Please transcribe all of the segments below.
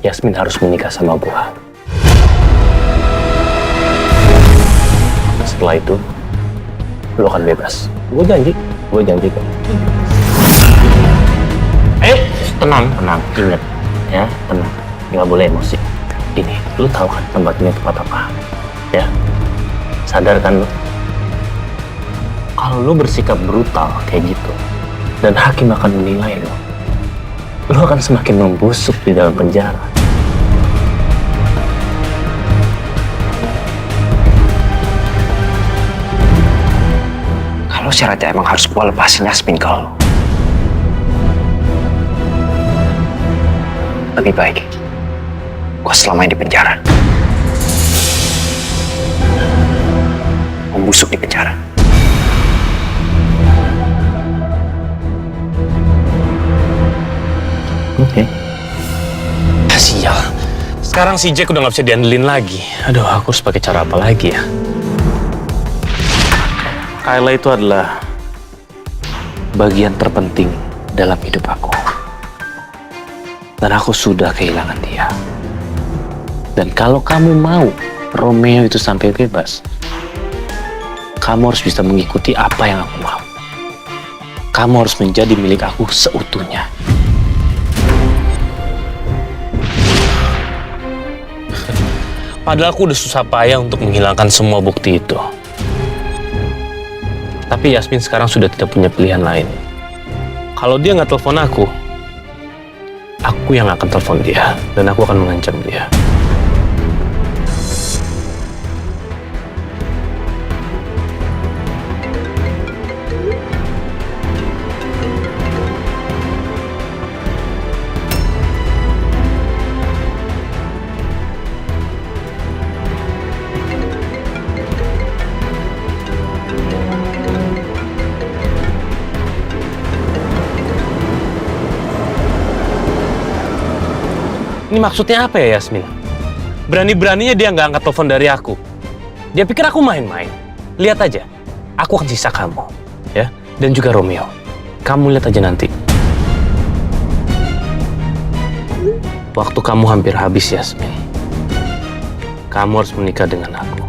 Yasmin harus menikah sama gua. Setelah itu, lu akan bebas. Gue janji kok. Tenang, ingat ya, tenang. Nggak boleh emosi. Ini, lu tahu kan tempatnya tempat apa? Ya, sadar kan lu? Kalau lu bersikap brutal kayak gitu, dan hakim akan menilai lu akan semakin membusuk di dalam penjara. Kalau syaratnya emang harus gua lepasin Yasmin ke lo, lebih baik gua selamanya di penjara. Membusuk di penjara. Oke. Sial. Sekarang si Jack udah nggak bisa diandelin lagi. Aduh, aku harus pakai cara apa lagi ya? Kayla itu adalah bagian terpenting dalam hidup aku. Dan aku sudah kehilangan dia. Dan kalau kamu mau Romeo itu sampai bebas, kamu harus bisa mengikuti apa yang aku mau. Kamu harus menjadi milik aku seutuhnya. Padahal aku udah susah payah untuk menghilangkan semua bukti itu. Tapi Yasmin sekarang sudah tidak punya pilihan lain. Kalau dia nggak telepon aku yang akan telepon dia. Dan aku akan mengancam dia. Ini maksudnya apa ya, Yasmin? Berani-beraninya dia nggak angkat telepon dari aku. Dia pikir aku main-main. Lihat aja, aku akan sisa kamu, ya, dan juga Romeo. Kamu lihat aja nanti. Waktu kamu hampir habis, Yasmin. Kamu harus menikah dengan aku.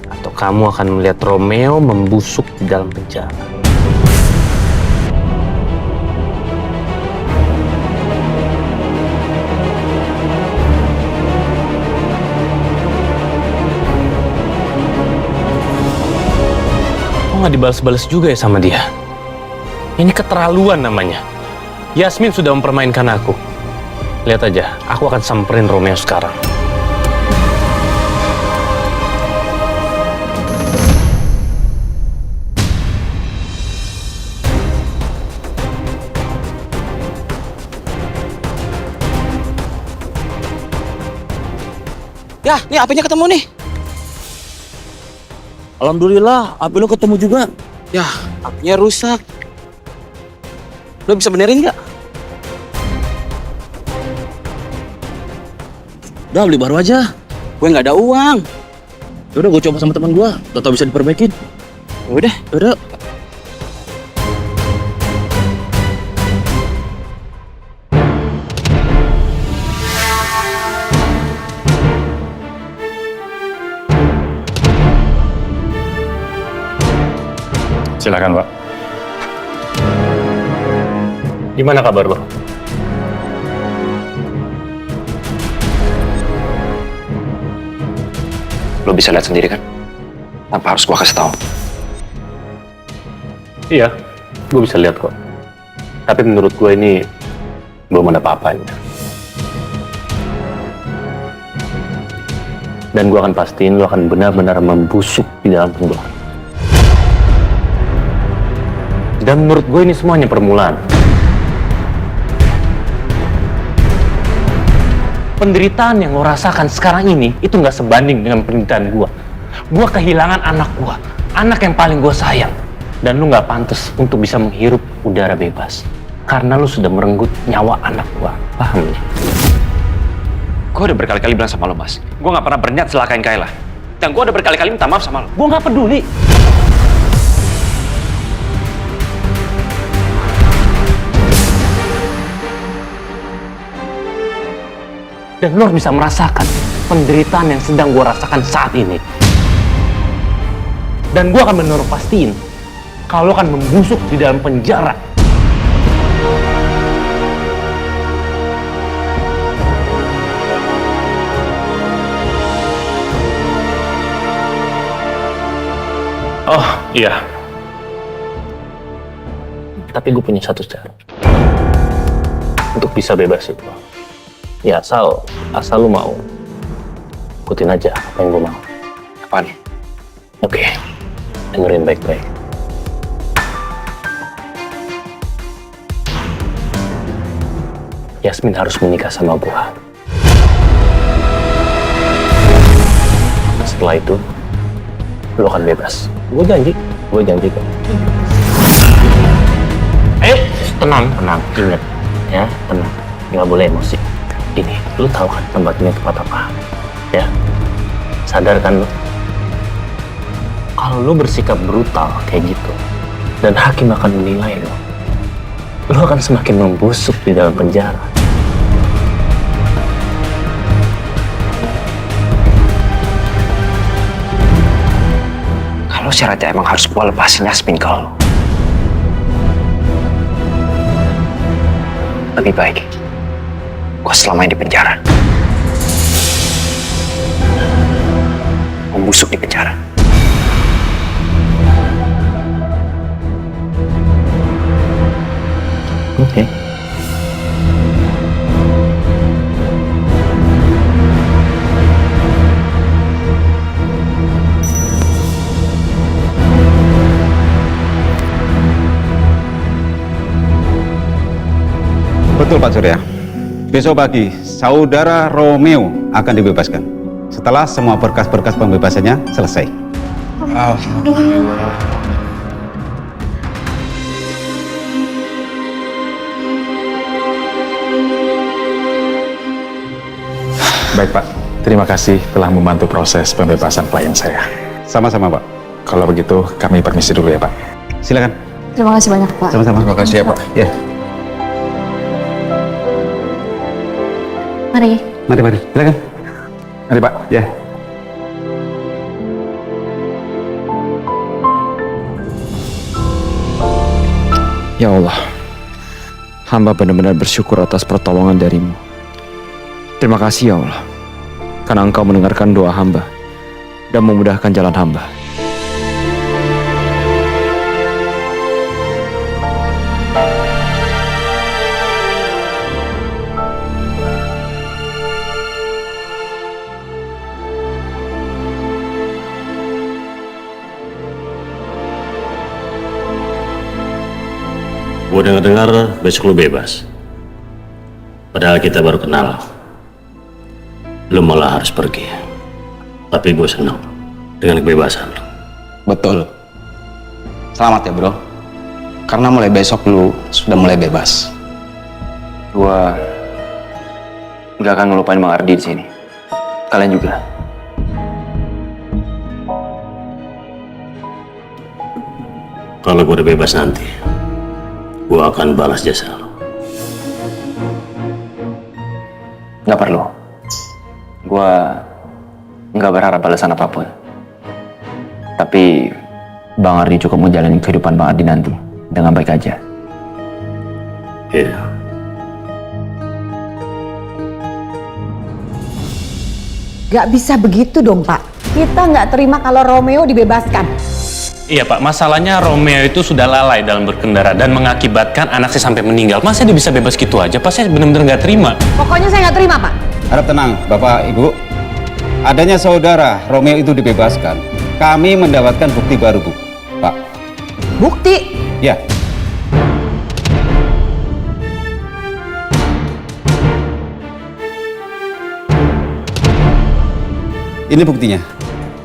Atau kamu akan melihat Romeo membusuk di dalam penjara. Nggak dibalas-balas juga ya sama dia. Ini keterlaluan namanya. Yasmin sudah mempermainkan aku. Lihat aja, aku akan samperin Romeo sekarang. Ya, nih HP-nya ketemu nih. Alhamdulillah, HP lo ketemu juga. Ya, HP-nya rusak. Lo bisa benerin nggak? Udah beli baru aja. Gue nggak ada uang. Udah gue coba sama teman gue, tau bisa diperbaikin. Udah. Silakan, Pak. Gimana kabar lo? Lo bisa lihat sendiri kan? Tanpa harus gua kasih tahu. Iya, gue bisa lihat kok. Tapi menurut gue ini belum ada apa-apanya. Dan gue akan pastiin lo akan benar-benar membusuk di dalam penjara. Dan menurut gue ini semuanya permulaan. Penderitaan yang lo rasakan sekarang ini itu nggak sebanding dengan penderitaan gue. Gue kehilangan anak gue, anak yang paling gue sayang. Dan lo nggak pantas untuk bisa menghirup udara bebas. Karena lo sudah merenggut nyawa anak gue. Paham ya? Gue udah berkali-kali bilang sama lo, Mas. Gue nggak pernah berniat celakain Kayla. Dan gue udah berkali-kali minta maaf sama lo. Gue nggak peduli. Dan lo harus bisa merasakan penderitaan yang sedang gue rasakan saat ini. Dan gue akan benar-benar pastiin kalau lo akan membusuk di dalam penjara. Oh iya. Tapi gue punya satu cara untuk bisa bebasin lo. Ya asal lu mau ikutin aja apa yang gue mau. Apaan? Oke, dengerin baik-baik. Yasmin harus menikah sama gue. Setelah itu, lo akan bebas. Gue janji kok. Ayo, tenang. Ingat, ya, tenang. Nggak boleh emosi. Ini, lu tahu kan tempat ini tempat apa? Ya, sadar kan lu? Kalau lu bersikap brutal kayak gitu, dan hakim akan menilai lu akan semakin membusuk di dalam penjara. Kalau syaratnya emang harus gue lepasin Yasmin ke lo, lebih baik gue selamanya di penjara. Membusuk di penjara. Oke. Betul Pak Surya. Besok pagi, saudara Romeo akan dibebaskan setelah semua berkas-berkas pembebasannya selesai. Baik Pak, terima kasih telah membantu proses pembebasan klien saya. Sama-sama Pak. Kalau begitu, kami permisi dulu ya Pak. Silakan. Terima kasih banyak, Pak. Sama-sama. Terima kasih ya Pak. Ya. Mari. Mari. Silakan. Mari Pak. Ya. Ya Allah, hamba benar-benar bersyukur atas pertolongan darimu. Terima kasih ya Allah, karena Engkau mendengarkan doa hamba dan memudahkan jalan hamba. Gue dengar besok lu bebas. Padahal kita baru kenal. Lu malah harus pergi. Tapi gue senang dengan kebebasan lu. Betul. Selamat ya bro. Karena mulai besok lu sudah mulai bebas. Gua nggak akan ngelupain Bang Ardi di sini. Kalian juga. Kalau gue udah bebas nanti, gue akan balas jasa lo. Nggak perlu. Gua nggak berharap balasan apapun. Tapi Bang Ardi cukup menjalani kehidupan Bang Ardi nanti dengan baik aja. Iya. Gak bisa begitu dong Pak. Kita nggak terima kalau Romeo dibebaskan. Iya Pak, masalahnya Romeo itu sudah lalai dalam berkendara dan mengakibatkan anak saya sampai meninggal. Masa dia bisa bebas gitu aja? Pak, saya benar-benar nggak terima. Pokoknya saya nggak terima Pak. Harap tenang, Bapak, Ibu. Adanya saudara Romeo itu dibebaskan, kami mendapatkan bukti baru, Bu. Pak. Bukti? Ya. Ini buktinya.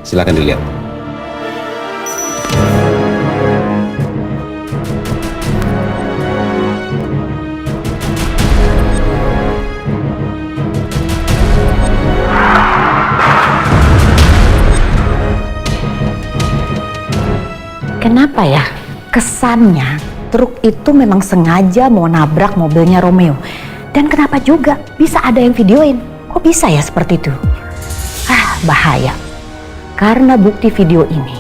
Silakan dilihat. Kenapa ya? Kesannya truk itu memang sengaja mau nabrak mobilnya Romeo. Dan kenapa juga bisa ada yang videoin? Kok bisa ya seperti itu? Bahaya. Karena bukti video ini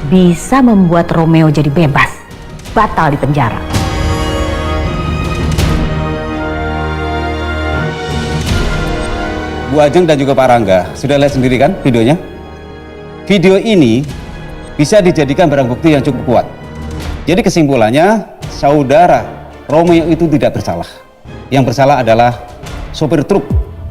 bisa membuat Romeo jadi bebas, batal di penjara. Bu Ajeng dan juga Pak Rangga sudah lihat sendiri kan videonya? Video ini bisa dijadikan barang bukti yang cukup kuat. Jadi kesimpulannya, saudara Romeo itu tidak bersalah. Yang bersalah adalah sopir truk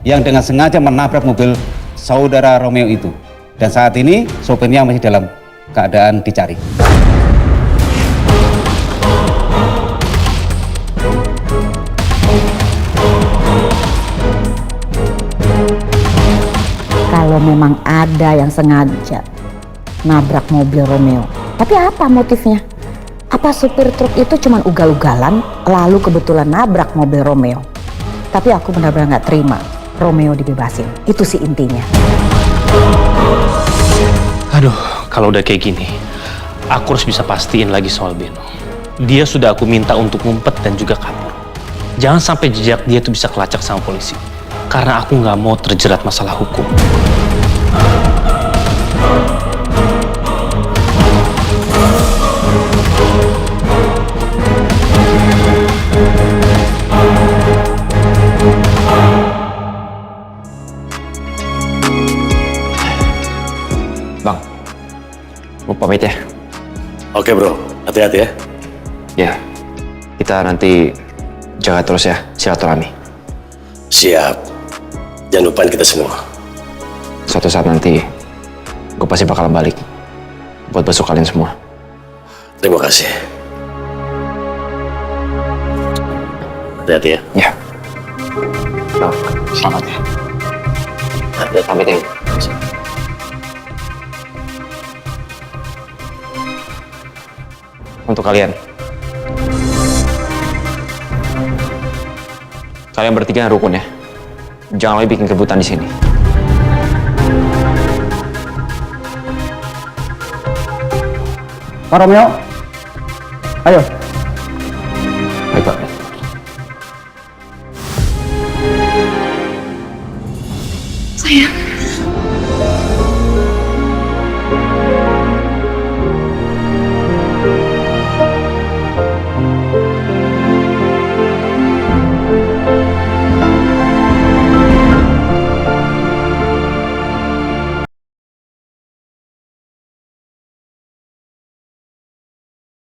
yang dengan sengaja menabrak mobil saudara Romeo itu. Dan saat ini sopirnya masih dalam keadaan dicari. Kalau memang ada yang sengaja nabrak mobil Romeo, tapi apa motifnya? Apa supir truk itu cuma ugal-ugalan lalu kebetulan nabrak mobil Romeo? Tapi aku benar-benar nggak terima Romeo dibebasin. Itu sih intinya. Aduh, kalau udah kayak gini, aku harus bisa pastiin lagi soal Beno. Dia sudah aku minta untuk ngumpet dan juga kabur. Jangan sampai jejak dia tuh bisa kelacak sama polisi. Karena aku nggak mau terjerat masalah hukum. Bang, mau pamit ya? Oke bro, hati-hati ya. Ya, kita nanti jaga terus ya silaturahmi. Siap. Jangan lupain kita semua. Suatu saat nanti, gue pasti bakalan balik buat besok kalian semua. Terima kasih. Hati-hati ya. Ya. Bang, selamat ya. Pamit ya. Untuk kalian bertiga rukun ya. Jangan lagi bikin keributan di sini. Pak Romeo, ayo. Baik, Pak.